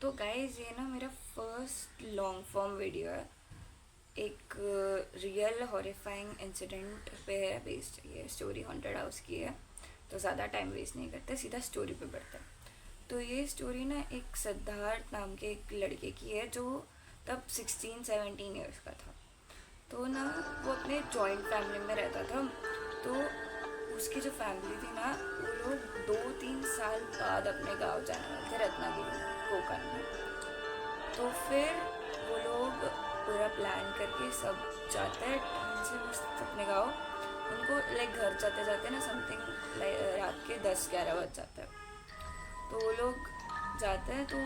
तो गाइज ये ना मेरा फर्स्ट लॉन्ग फॉर्म वीडियो है। एक रियल हॉरिफाइंग इंसिडेंट पे है बेस्ड। ये स्टोरी हॉन्टेड हाउस की है। तो ज़्यादा टाइम वेस्ट नहीं करते, सीधा स्टोरी पे बढ़ते हैं। तो ये स्टोरी ना एक सिद्धार्थ नाम के एक लड़के की है जो तब 16-17 ईयर्स का था। तो ना वो अपने जॉइंट फैमिली में रहता था। तो उसकी जो फैमिली थी ना, वो लोग 2-3 साल बाद अपने गांव जाने वाले थे, रत्नागिरी कोकण में। तो फिर वो लोग पूरा प्लान करके सब जाते हैं टाइम से मस्त अपने गाँव। उनको लाइक घर जाते जाते ना समथिंग लाइक रात के 10-11 बज जाता है। तो वो लोग जाते हैं। तो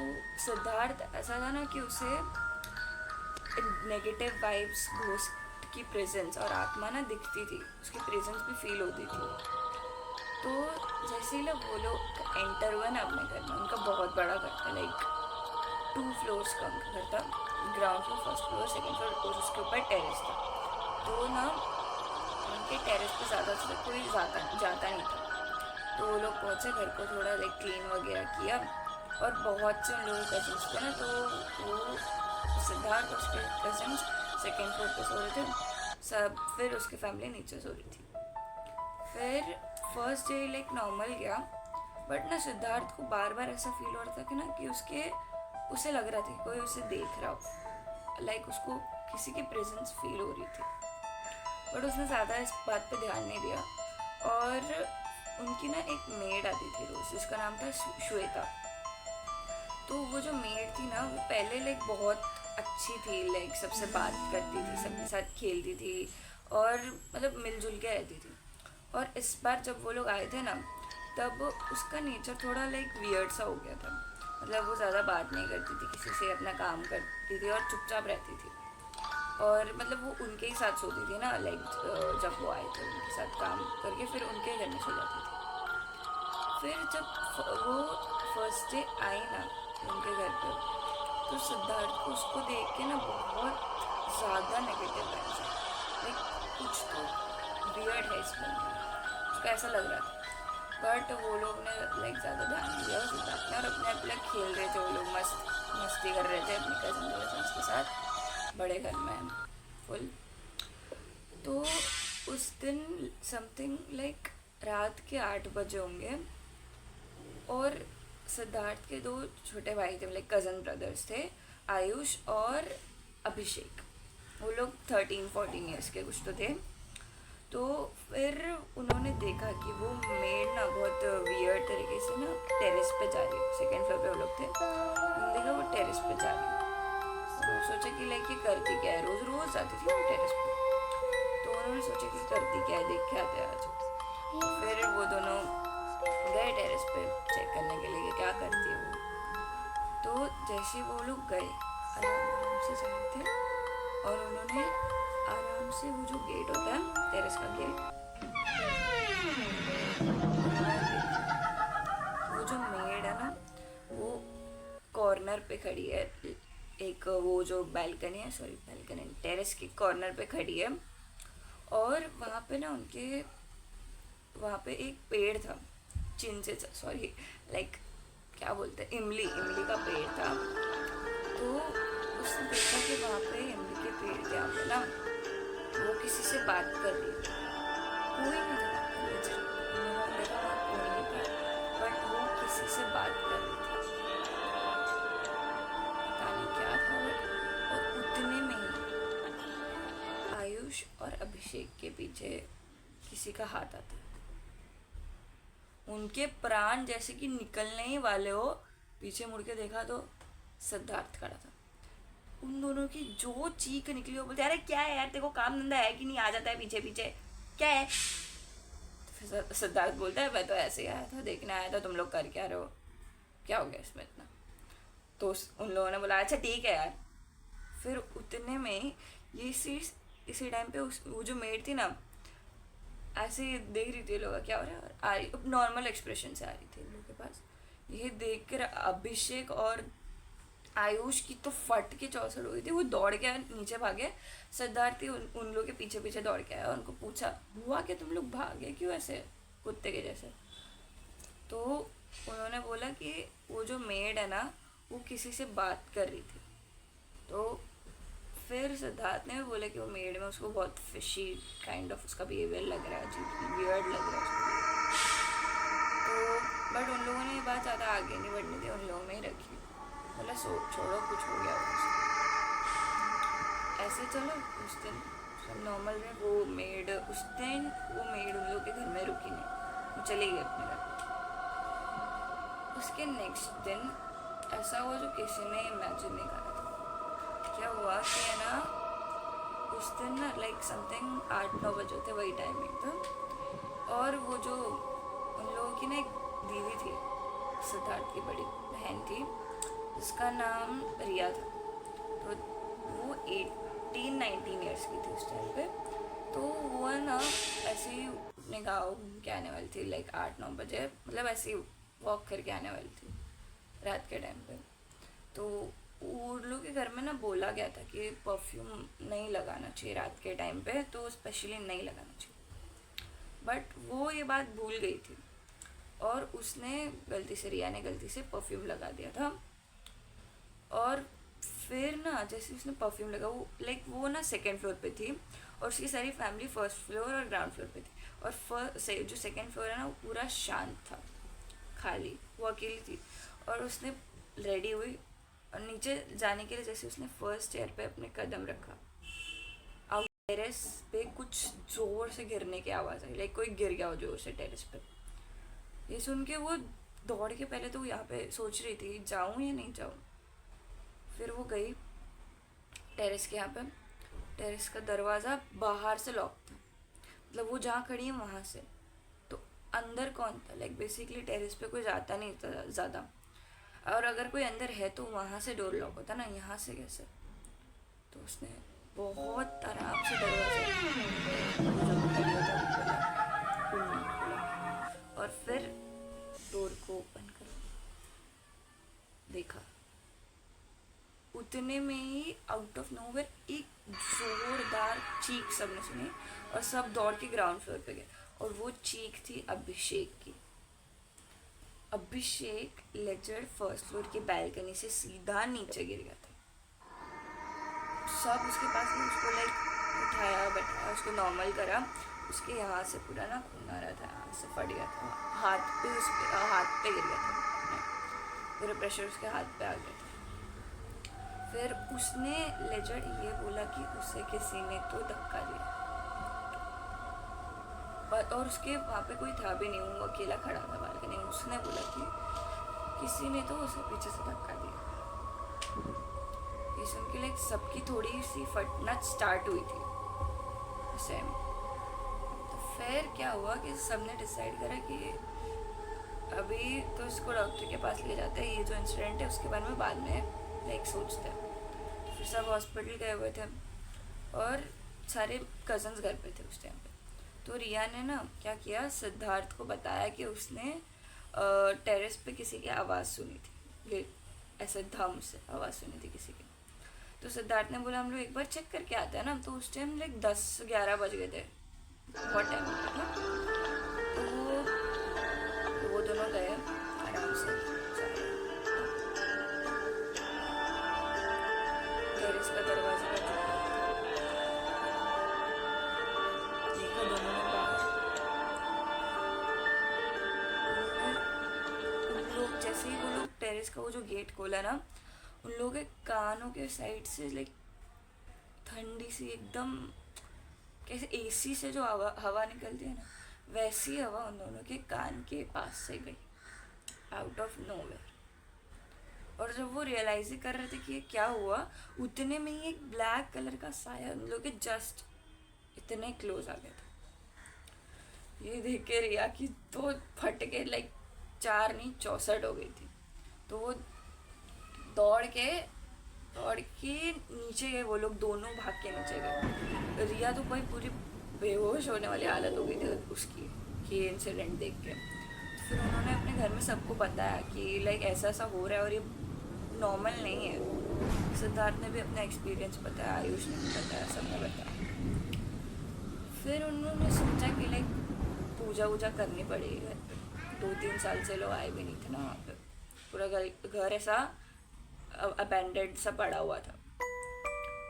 सिद्धार्थ ऐसा था ना कि उसे नेगेटिव वाइब्स, घोस्ट की प्रेजेंस और आत्मा ना दिखती थी, उसकी प्रेजेंस भी फील होती थी। तो जैसे ही लोग वो लोग एंटर हुए ना अपने घर में, उनका बहुत बड़ा घर था, लाइक 2 फ्लोर्स का उनका घर था। Ground floor, first floor, second floor और उसके ऊपर टेरेस था। तो ना उनके टेरेस पे ज़्यादा से कोई जाता नहीं था। तो वो लोग पहुँचे, घर को थोड़ा लाइक क्लीन वगैरह किया। और बहुत से उन लोगों के कजन्स थे ना, तो वो सिद्धार्थ और उसके कजन्स सेकेंड फ्लोर पे सो रहे थे सब। फिर उसकी फैमिली नीचे सो रही थी। फिर फर्स्ट डे लाइक नॉर्मल गया। बट ना सिद्धार्थ को बार बार ऐसा फील हो रहा था कि ना कि उसे लग रहा था कि कोई उसे देख रहा हो, लाइक उसको किसी की प्रेजेंस फील हो रही थी। बट उसने ज़्यादा इस बात पे ध्यान नहीं दिया। और उनकी ना एक मेड आती थी रोज, जिसका नाम था श्वेता। तो वो जो मेड थी ना, वो पहले लाइक बहुत अच्छी थी, लाइक सबसे बात करती थी, सबके साथ खेलती थी और मतलब मिलजुल के रहती थी। और इस बार जब वो लोग आए थे ना, तब उसका नेचर थोड़ा लाइक वियर्ड सा हो गया था। मतलब वो ज़्यादा बात नहीं करती थी किसी से, अपना काम करती थी और चुपचाप रहती थी। और मतलब वो उनके ही साथ सोती थी ना, लाइक जब वो आए थे उनके साथ काम करके फिर उनके घर में सो जाती थी। फिर जब वो फर्स्ट डे आई ना उनके घर पे, तो सिद्धार्थ को उसको देख के ना बहुत ज़्यादा नेगेटिव वाइब्स आई। लाइक कुछ तो वियर्ड है इस बंदे में, उसको ऐसा लग रहा था। बट वो लोग ने लाइक ज़्यादा ध्यान नहीं दिया सिद्धार्थ ने, और अपने अपने खेल रहे थे। वो लोग मस्त मस्ती कर रहे थे अपने कजन के साथ बड़े घर में फुल। तो उस दिन समथिंग लाइक रात के 8 बजे होंगे। और सिद्धार्थ के 2 छोटे भाई थे, लाइक कज़न ब्रदर्स थे, आयुष और अभिषेक। वो लोग 13-14 ईयर्स के कुछ तो थे। तो फिर उन्होंने देखा कि वो मेड ना बहुत वियर्ड तरीके से ना टेरेस पे जा रही है। सेकेंड फ्लोर पे वो लोग थे, उन्होंने देखा वो टेरेस पे जा रही है। तो सोचा कि लाइक ये करती क्या है, रोज़ रोज़ जाती थी वो टेरेस पे। तो उन्होंने सोचा कि करती क्या है, देख के आते हैं आज। तो फिर वो दोनों गए टेरेस पे चेक करने के लिए कि क्या करती है वो। तो जैसे वो लोग गए, आराम आराम से जा रहे थे और उन्होंने आराम से वो जो गेट होता है टेरेस का गेट, उन्होंने देखा वो जो मेड है ना, वो कॉर्नर पे खड़ी है। एक वो जो बैल्कनी है, सॉरी बैल्कनी, टेरेस की कॉर्नर पे खड़ी है। और वहाँ पे ना उनके वहाँ पे एक पेड़ था, चिन से, सॉरी लाइक क्या बोलते हैं, इमली, इमली का पेड़ था। तो उसने देखा कि वहाँ पे इमली के पेड़ के यहाँ पे ना वो किसी से बात कर रही थी। कोई नहीं था वहाँ पे, legit। उन्होंने देखा वहाँ कोई नहीं था, बट वो किसी से बात कर रही थी, पता नहीं क्या था। बट और उतने में ही आयुष और अभिषेक के पीछे किसी का हाथ आता है। उनके प्राण जैसे कि निकलने ही वाले हो, पीछे मुड़ के देखा तो सिद्धार्थ खड़ा था। उन दोनों की जो चीख निकली, वो बोलते अरे क्या है यार, तेरे को काम धंधा है कि नहीं, आ जाता है पीछे पीछे, क्या है। तो फिर सिद्धार्थ बोलता है मैं तो ऐसे ही आया था, देखने आया था तुम लोग कर क्या रहे हो, क्या हो गया इसमें इतना। तो उन लोगों ने बोला अच्छा ठीक है यार। फिर उतने में ये इसी टाइम पे वो जो मेड थी ना, ऐसे ही देख रही थी लोग क्या हो रहा है, आ रही नॉर्मल एक्सप्रेशन से आ रही थी इन लोगों के पास। ये देख कर अभिषेक और आयुष की तो फट के चौसड़ हुई थी। वो दौड़ के नीचे भागे। सिद्धार्थ उन लोग के पीछे पीछे दौड़ के आया, उनको पूछा हुआ कि तुम लोग भागे क्यों ऐसे कुत्ते के जैसे। तो उन्होंने बोला कि वो जो मेड है ना, वो किसी से बात कर रही थी। तो फिर सिद्धार्थ ने भी बोला कि वो मेड में उसको बहुत फिशी काइंड ऑफ उसका बिहेवियर लग रहा है, अजीब वियर्ड लग रहा है उसको। तो बट उन लोगों ने ये बात ज़्यादा आगे नहीं बढ़ने दी, उन लोगों में ही रखी। मतलब छोड़ो, कुछ हो गया ऐसे। चलो उस दिन सब नॉर्मल में वो मेड उस दिन वो मेड उन लोग के घर में रुकी नहीं, वो चली गई अपने घर। उसके नेक्स्ट दिन ऐसा हुआ जो किसी ने इमेजिन नहीं करा था। क्या हुआ कि है ना, उस दिन ना लाइक समथिंग 8-9 बजे थे, वही टाइमिंग था। और वो जो उन लोगों की ना एक दीदी थी, सिद्धार्थ की बड़ी बहन थी, जिसका नाम रिया था। तो वो 18-19 ईयर्स की थी उस टाइम पे। तो वो ना ऐसे ही अपने गाँव घूम के आने वाली थी, लाइक 8-9 बजे, मतलब ऐसे ही वॉक करके आने वाली थी रात के टाइम पे। तो उन लोग के घर में ना बोला गया था कि परफ्यूम नहीं लगाना चाहिए रात के टाइम पे, तो स्पेशली नहीं लगाना चाहिए। बट वो ये बात भूल गई थी और उसने गलती से, रिया ने गलती से परफ्यूम लगा दिया था। और फिर ना जैसे उसने परफ्यूम लगा, वो लाइक वो ना सेकेंड फ्लोर पे थी और उसकी सारी फैमिली फर्स्ट फ्लोर और ग्राउंड फ्लोर पे थी। और जो सेकेंड फ्लोर है ना, वो पूरा शांत था, खाली, वो अकेली थी। और उसने रेडी हुई और नीचे जाने के लिए जैसे उसने फर्स्ट चेयर पे अपने कदम रखा, आउट टेरेस पे कुछ जोर से गिरने की आवाज़ आई, लाइक कोई गिर गया हो जोर से टेरेस पे। ये सुन के वो दौड़ के, पहले तो यहाँ पे सोच रही थी जाऊँ या नहीं जाऊँ। फिर वो गई टेरेस के, यहाँ पे टेरेस का दरवाज़ा बाहर से लॉक था, मतलब वो जहाँ खड़ी है वहाँ से। तो अंदर कौन था, लाइक बेसिकली टेरेस पे कोई जाता नहीं था ज़्यादा, और अगर कोई अंदर है तो वहाँ से डोर लॉक होता ना, यहाँ से कैसे। तो उसने बहुत आराम से दरवाजा और फिर डोर को ओपन करो, देखा उतने में ही आउट ऑफ नोवेयर एक जोरदार चीख सबने सुनी और सब दौड़ के ग्राउंड फ्लोर पे गए। और वो चीख थी अभिषेक की। अभिषेक लेजर फर्स्ट फ्लोर की बैल्कनी से सीधा नीचे गिर गया था। सब उसके पास में उसको लाइक उठाया, बैठाया, उसको नॉर्मल करा। उसके यहाँ से पूरा ना खून आ रहा था, यहाँ से फट गया था, हाथ पे गिर गया था, पूरा प्रेशर उसके हाथ पे आ गया था। फिर उसने लेजर ये बोला कि उसे किसी ने तो धक्का दिया, और उसके वहाँ पे कोई था भी नहीं, वो अकेला खड़ा था बालकनी में। उसने बोला कि किसी ने तो उसे पीछे से धक्का दिया। ये सुन के लाइक सबकी थोड़ी सी फटना स्टार्ट हुई थी उस टाइम। तो फिर क्या हुआ कि सबने डिसाइड करा कि अभी तो इसको डॉक्टर के पास ले जाते हैं, ये जो इंसिडेंट है उसके बारे में बाद में लाइक सोचते हैं। तो फिर सब हॉस्पिटल गए हुए थे और सारे कजन्स घर पे थे उस टाइम पे। तो रिया ने ना क्या किया, सिद्धार्थ को बताया कि उसने टेरेस पे किसी की आवाज़ सुनी थी, ये ऐसे धम से आवाज़ सुनी थी किसी की। तो सिद्धार्थ ने बोला हम लोग एक बार चेक करके आते हैं ना। तो उस टाइम लाइक 10-11 बज गए थे, बहुत टाइम हो गया था। तो वो दोनों गए आराम से टेरेस का दरवाजा देखा, दोनों ने बाहर उन लोग जैसे ही वो लोग टेरेस का वो जो गेट खोला ना, उन लोगों के कानों के साइड से लाइक ठंडी सी एकदम, कैसे एसी से जो हवा निकलती है ना, वैसी हवा उन दोनों के कान के पास से गई आउट ऑफ नोवेयर। और जब वो रियलाइज कर रहे थे कि ये क्या हुआ, उतने में ही एक ब्लैक कलर का साया उन लोग के जस्ट इतने क्लोज आ गया था। ये देख के रिया की तो फट के लाइक 4 नहीं 64 हो गई थी। तो वो दौड़ के नीचे गए, वो लोग दोनों भाग के नीचे गए। रिया तो कोई पूरी बेहोश होने वाली हालत हो गई थी उसकी कि इंसिडेंट देख के। तो फिर उन्होंने अपने घर में सबको बताया कि लाइक ऐसा ऐसा हो रहा है और ये नॉर्मल नहीं है। सिद्धार्थ ने भी अपना एक्सपीरियंस बताया, आयुष ने भी बताया, सबने बताया। फिर उन्होंने सोचा कि लाइक पूजा वूजा करनी पड़ेगी घर पे। 2-3 साल से लोग आए भी नहीं थे ना वहाँ पे, पूरा घर ऐसा अबैंडेड सा पड़ा हुआ था।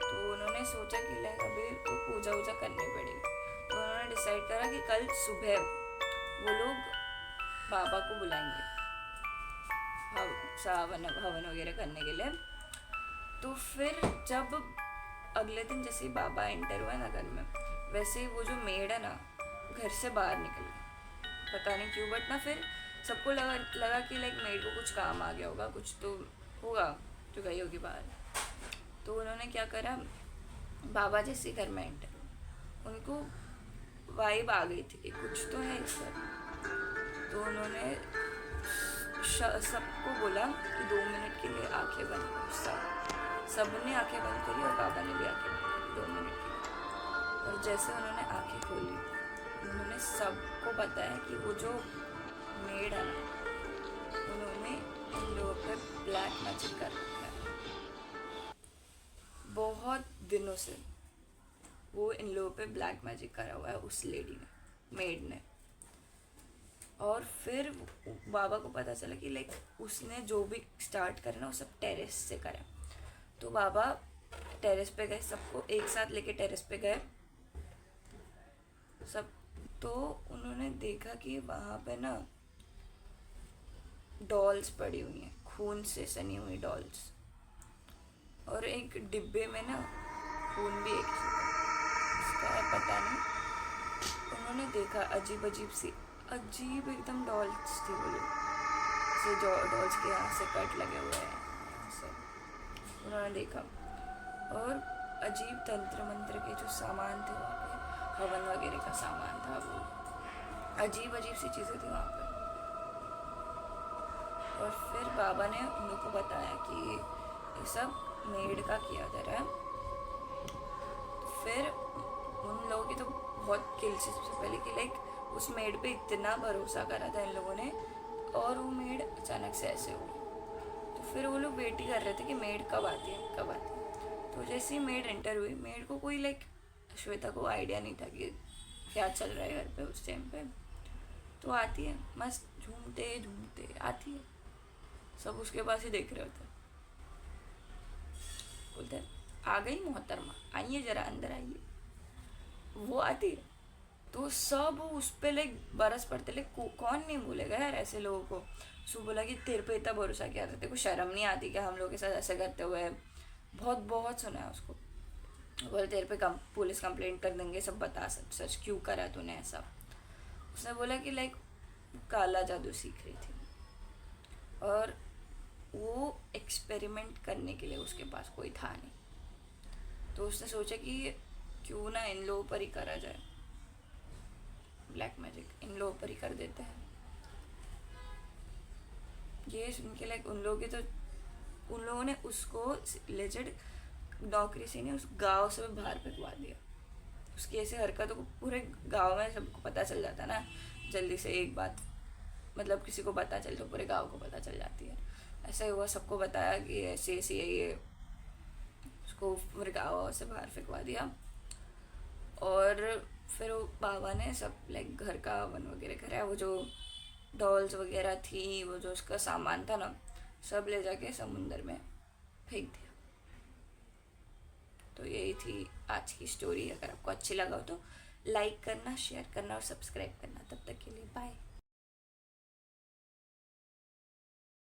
तो उन्होंने सोचा कि लाइक अभी तो पूजा वूजा करनी पड़ेगी। तो उन्होंने डिसाइड करा कि कल सुबह वो लोग बाबा को बुलाएंगे हवन हवन वगैरह करने के लिए। तो फिर जब अगले दिन जैसे ही बाबा एंटर हुआ ना घर में, वैसे ही वो जो मेड है ना घर से बाहर निकल गई, पता नहीं क्यों। बट ना फिर सबको लगा कि लाइक मेड को कुछ काम आ गया होगा, कुछ तो होगा जो गई होगी बाहर। तो उन्होंने क्या करा, बाबा जैसे घर में एंटर, उनको वाइब आ गई थी कि कुछ तो है इस पर। तो उन्होंने सबको बोला कि 2 मिनट के लिए आंखें बंद करो। सबने आंखें बंद करी और बाबा ने भी आंखें बंद करी 2 मिनट के लिए। और जैसे उन्होंने आंखें खोली, उन्होंने सबको बताया कि वो जो मेड है ना, उन्होंने इन लोगों पे ब्लैक मैजिक कर रखा है बहुत दिनों से। वो इन लोगों पे ब्लैक मैजिक करा हुआ है उस लेडी ने, मेड ने। और फिर बाबा को पता चला कि लाइक उसने जो भी स्टार्ट करा ना वो सब टेरेस से करा। तो बाबा टेरेस पे गए, सबको एक साथ लेके टेरेस पे गए सब। तो उन्होंने देखा कि वहाँ पे ना डॉल्स पड़ी हुई हैं, खून से सनी हुई डॉल्स, और एक डिब्बे में ना खून भी एक इसका है पता नहीं। उन्होंने देखा अजीब अजीब एकदम डॉल्स थी वो लोग, जैसे डॉल्स के यहाँ से कट लगे हुए हैं यहाँ से, उन्होंने देखा। और अजीब तंत्र मंत्र के जो सामान थे वहाँ पे, हवन वगैरह का सामान था, वो अजीब सी चीज़ें थी वहाँ पे। और फिर बाबा ने उन लोग को बताया कि ये सब मेड का किया जा रहा है। तो फिर उन लोगों की तो बहुत किल सबसे पहले कि लाइक उस मेड पे इतना भरोसा करा था इन लोगों ने, और वो मेड अचानक से ऐसे हुई। तो फिर वो लोग वेट ही कर रहे थे कि मेड कब आती है कब आती है। तो जैसे ही मेड एंटर हुई, मेड को कोई लाइक श्वेता को आइडिया नहीं था कि क्या चल रहा है घर पे उस टाइम पे। तो आती है, मस्त झूमते झूमते आती है, सब उसके पास ही देख रहे होते। बोलते आ गई मोहतरमा, आइए जरा अंदर आइए। वो आती है तो सब उस पर लाइक बरस पड़ते, लाइक कौन नहीं भूलेगा यार ऐसे लोगों को। सो बोला कि तेरे पे इतना भरोसा किया था, तेरे को शर्म नहीं आती क्या हम लोग के साथ ऐसे करते हुए। बहुत बहुत सुना है उसको। बोले तेरे पे पुलिस कंप्लेंट कर देंगे, सब बता सच क्यों करा तूने ऐसा। उसने बोला कि लाइक काला जादू सीख रही थी, और वो एक्सपेरिमेंट करने के लिए उसके पास कोई था नहीं। तो उसने सोचा कि क्यों ना इन लोगों पर ही करा जाए, ब्लैक मैजिक इन लोगों पर ही कर देते हैं। ये सुन के लाइक उन लोगों ने उसको लेजेड नौकरी से नहीं, उस गांव से बाहर फेंकवा दिया। उसकी ऐसे हरकतों को पूरे गांव में सबको पता चल जाता ना जल्दी से। एक बात मतलब किसी को पता चले तो पूरे गांव को पता चल जाती है। ऐसा ही हुआ, सबको बताया कि ऐसे ऐसे ये, उसको पूरे गाँव से बाहर फेंकवा दिया। और फिर वो बाबा ने सब लाइक घर का हवन वगैरह कराया। वो जो डॉल्स वगैरह थी, वो जो उसका सामान था ना, सब ले जाके समुंदर में फेंक दिया। तो यही थी आज की स्टोरी। अगर आपको अच्छी लगा हो तो लाइक करना, शेयर करना और सब्सक्राइब करना। तब तक के लिए बाय।